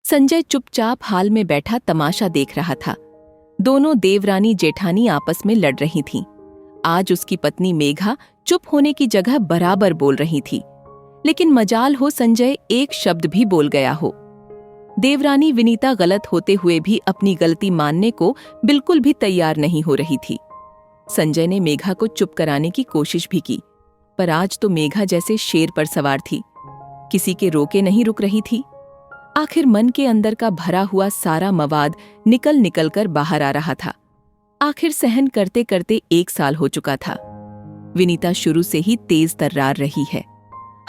संजय चुपचाप हाल में बैठा तमाशा देख रहा था। दोनों देवरानी जेठानी आपस में लड़ रही थीं। आज उसकी पत्नी मेघा चुप होने की जगह बराबर बोल रही थी, लेकिन मजाल हो संजय एक शब्द भी बोल गया हो। देवरानी विनीता गलत होते हुए भी अपनी गलती मानने को बिल्कुल भी तैयार नहीं हो रही थी। संजय ने मेघा को चुप कराने की कोशिश भी की, पर आज तो मेघा जैसे शेर पर सवार थी, किसी के रोके नहीं रुक रही थी। आखिर मन के अंदर का भरा हुआ सारा मवाद निकल निकल कर बाहर आ रहा था। आखिर सहन करते करते 1 साल हो चुका था। विनीता शुरू से ही तेज तर्रार रही है।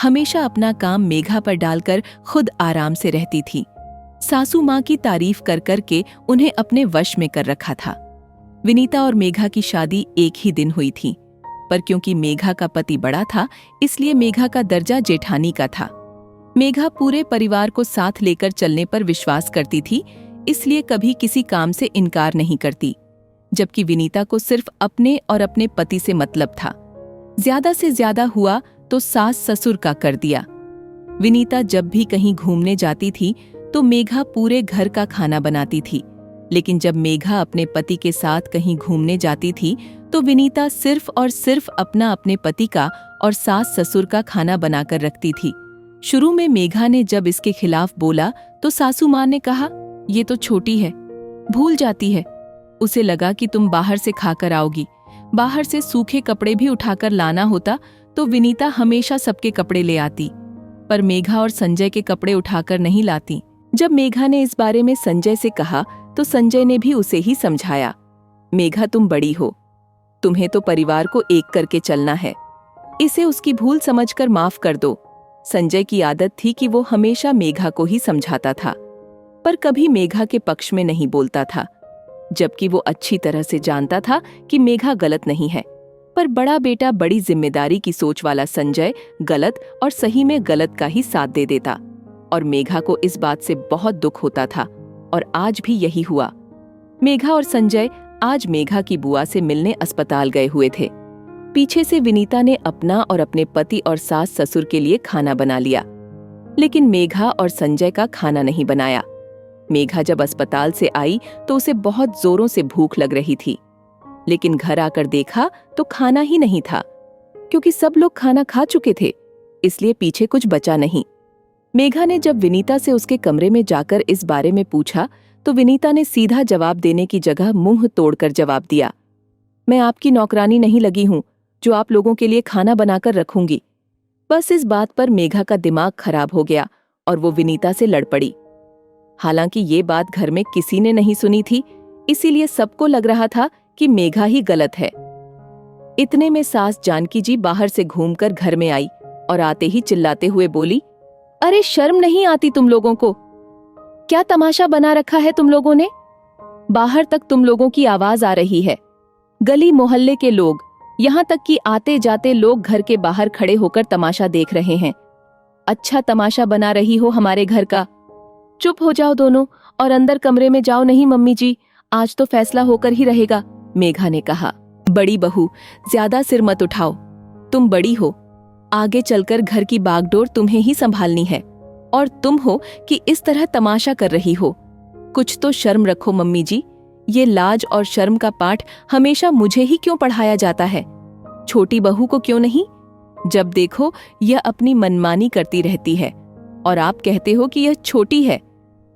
हमेशा अपना काम मेघा पर डालकर खुद आराम से रहती थी। सासू माँ की तारीफ कर कर के उन्हें अपने वश में कर रखा था। विनीता और मेघा की शादी एक ही दिन हुई थी, पर क्योंकि मेघा का पति बड़ा था, इसलिए मेघा का दर्जा जेठानी का था। मेघा पूरे परिवार को साथ लेकर चलने पर विश्वास करती थी, इसलिए कभी किसी काम से इनकार नहीं करती, जबकि विनीता को सिर्फ अपने और अपने पति से मतलब था। ज्यादा से ज्यादा हुआ तो सास ससुर का कर दिया। विनीता जब भी कहीं घूमने जाती थी तो मेघा पूरे घर का खाना बनाती थी, लेकिन जब मेघा अपने पति के साथ कहीं घूमने जाती थी तो विनीता सिर्फ और सिर्फ अपने पति का और सास ससुर का खाना बनाकर रखती थी। शुरू में मेघा ने जब इसके खिलाफ बोला तो सासू माँ ने कहा, ये तो छोटी है, भूल जाती है, उसे लगा कि तुम बाहर से खाकर आओगी। बाहर से सूखे कपड़े भी उठाकर लाना होता तो विनीता हमेशा सबके कपड़े ले आती, पर मेघा और संजय के कपड़े उठाकर नहीं लाती। जब मेघा ने इस बारे में संजय से कहा तो संजय ने भी उसे ही समझाया, मेघा तुम बड़ी हो, तुम्हें तो परिवार को एक करके चलना है, इसे उसकी भूल समझकर माफ कर दो। संजय की आदत थी कि वो हमेशा मेघा को ही समझाता था, पर कभी मेघा के पक्ष में नहीं बोलता था, जबकि वो अच्छी तरह से जानता था कि मेघा गलत नहीं है। पर बड़ा बेटा बड़ी जिम्मेदारी की सोच वाला संजय गलत और सही में गलत का ही साथ दे देता, और मेघा को इस बात से बहुत दुख होता था, और आज भी यही हुआ। मेघा और संजय आज मेघा की बुआ से मिलने अस्पताल गए हुए थे। पीछे से विनीता ने अपना और अपने पति और सास ससुर के लिए खाना बना लिया, लेकिन मेघा और संजय का खाना नहीं बनाया। मेघा जब अस्पताल से आई तो उसे बहुत जोरों से भूख लग रही थी, लेकिन घर आकर देखा तो खाना ही नहीं था, क्योंकि सब लोग खाना खा चुके थे, इसलिए पीछे कुछ बचा नहीं। मेघा ने जब विनीता से उसके कमरे में जाकर इस बारे में पूछा तो विनीता ने सीधा जवाब देने की जगह मुंह तोड़कर जवाब दिया, मैं आपकी नौकरानी नहीं लगी हूं जो आप लोगों के लिए खाना बनाकर रखूंगी। बस इस बात पर मेघा का दिमाग खराब हो गया और वो विनीता से लड़ पड़ी। हालांकि ये बात घर में किसी ने नहीं सुनी थी, इसीलिए सबको लग रहा था कि मेघा ही गलत है। इतने में सास जानकी जी बाहर से घूमकर घर में आई और आते ही चिल्लाते हुए बोली, अरे शर्म नहीं आती तुम लोगों को? क्या तमाशा बना रखा है तुम लोगों ने? बाहर तक तुम लोगों की आवाज आ रही है। गली मोहल्ले के लोग, यहाँ तक कि आते जाते लोग घर के बाहर खड़े होकर तमाशा देख रहे हैं। अच्छा तमाशा बना रही हो हमारे घर का। चुप हो जाओ दोनों और अंदर कमरे में जाओ। नहीं मम्मी जी, आज तो फैसला होकर ही रहेगा, मेघा ने कहा। बड़ी बहू, ज्यादा सिर मत उठाओ, तुम बड़ी हो, आगे चलकर घर की बागडोर तुम्हें ही संभालनी है, और तुम हो कि इस तरह तमाशा कर रही हो। कुछ तो शर्म रखो मम्मी जी, ये लाज और शर्म का पाठ हमेशा मुझे ही क्यों पढ़ाया जाता है? छोटी बहू को क्यों नहीं? जब देखो यह अपनी मनमानी करती रहती है, और आप कहते हो कि यह छोटी है,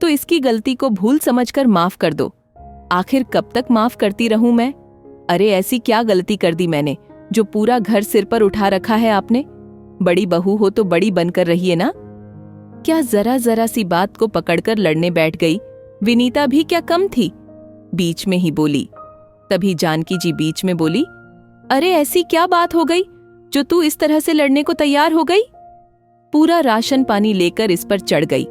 तो इसकी गलती को भूल समझकर माफ कर दो। आखिर कब तक माफ करती रहूं मैं? अरे ऐसी क्या गलती कर दी मैंने जो पूरा घर सिर पर उठा रखा है आपने? बड़ी बहू हो तो बड़ी बनकर रहिए ना। क्या जरा जरा सी बात को पकड़कर लड़ने बैठ गई? विनीता भी क्या कम थी, बीच में ही बोली। तभी जानकी जी बीच में बोली, अरे ऐसी क्या बात हो गई जो तू इस तरह से लड़ने को तैयार हो गई? पूरा राशन पानी लेकर इस पर चढ़ गई।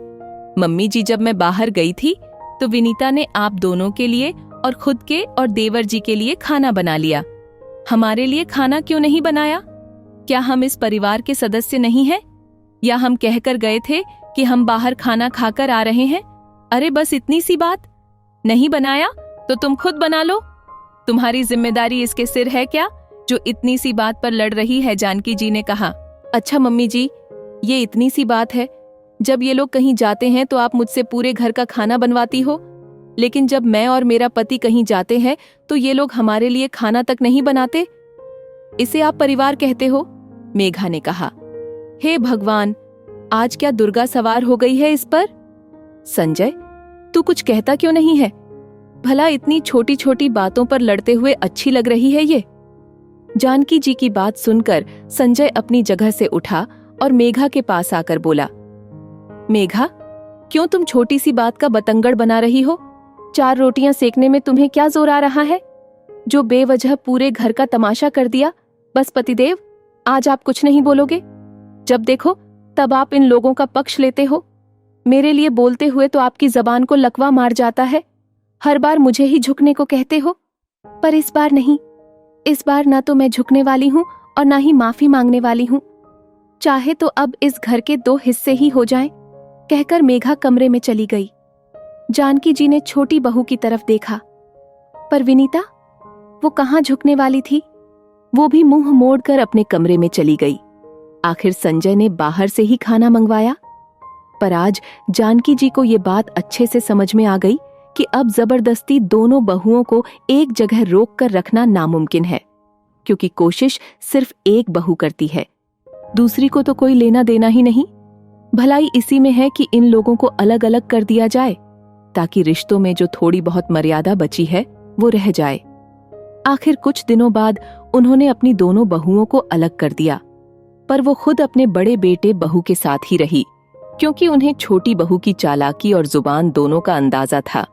मम्मी जी, जब मैं बाहर गई थी तो विनीता ने आप दोनों के लिए और खुद के और देवर जी के लिए खाना बना लिया। हमारे लिए खाना क्यों नहीं बनाया? क्या हम इस परिवार के सदस्य नहीं हैं? या हम कहकर गए थे कि हम बाहर खाना खाकर आ रहे हैं? अरे बस इतनी सी बात। नहीं बनाया तो तुम खुद बना लो। तुम्हारी जिम्मेदारी इसके सिर है क्या जो इतनी सी बात पर लड़ रही है? जानकी जी ने कहा। अच्छा मम्मी जी, ये इतनी सी बात है, जब ये लोग कहीं जाते हैं तो आप मुझसे पूरे घर का खाना बनवाती हो, लेकिन जब मैं और मेरा पति कहीं जाते हैं तो ये लोग हमारे लिए खाना तक नहीं बनाते। इसे आप परिवार कहते हो? मेघा ने कहा। हे भगवान, आज क्या दुर्गा सवार हो गई है इस पर? संजय, तू कुछ कहता क्यों नहीं है? भला इतनी छोटी छोटी बातों पर लड़ते हुए अच्छी लग रही है ये? जानकी जी की बात सुनकर संजय अपनी जगह से उठा और मेघा के पास आकर बोला, मेघा, क्यों तुम छोटी सी बात का बतंगड़ बना रही हो? 4 रोटियां सेकने में तुम्हें क्या जोर आ रहा है, जो बेवजह पूरे घर का तमाशा कर दिया? बस पतिदेव, आज आप कुछ नहीं बोलोगे? जब देखो तब आप इन लोगों का पक्ष लेते हो। मेरे लिए बोलते हुए तो आपकी जबान को लकवा मार जाता है। हर बार मुझे ही झुकने को कहते हो, पर इस बार नहीं। इस बार ना तो मैं झुकने वाली हूं और ना ही माफी मांगने वाली हूं। चाहे तो अब इस घर के 2 हिस्से ही हो जाएं, कहकर मेघा कमरे में चली गई। जानकी जी ने छोटी बहू की तरफ देखा, पर विनीता, वो कहाँ झुकने वाली थी? वो भी मुंह मोड़कर अपने कमरे में चली गई। आखिर संजय ने बाहर से ही खाना मंगवाया। पर आज जानकी जी को ये बात अच्छे से समझ में आ गई कि अब जबरदस्ती दोनों बहुओं को एक जगह रोक कर रखना नामुमकिन है, क्योंकि कोशिश सिर्फ एक बहू करती है, दूसरी को तो कोई लेना देना ही नहीं। भलाई इसी में है कि इन लोगों को अलग अलग कर दिया जाए, ताकि रिश्तों में जो थोड़ी बहुत मर्यादा बची है वो रह जाए। आखिर कुछ दिनों बाद उन्होंने अपनी दोनों बहुओं को अलग कर दिया, पर वो खुद अपने बड़े बेटे बहू के साथ ही रही, क्योंकि उन्हें छोटी बहू की चालाकी और जुबान दोनों का अंदाजा था।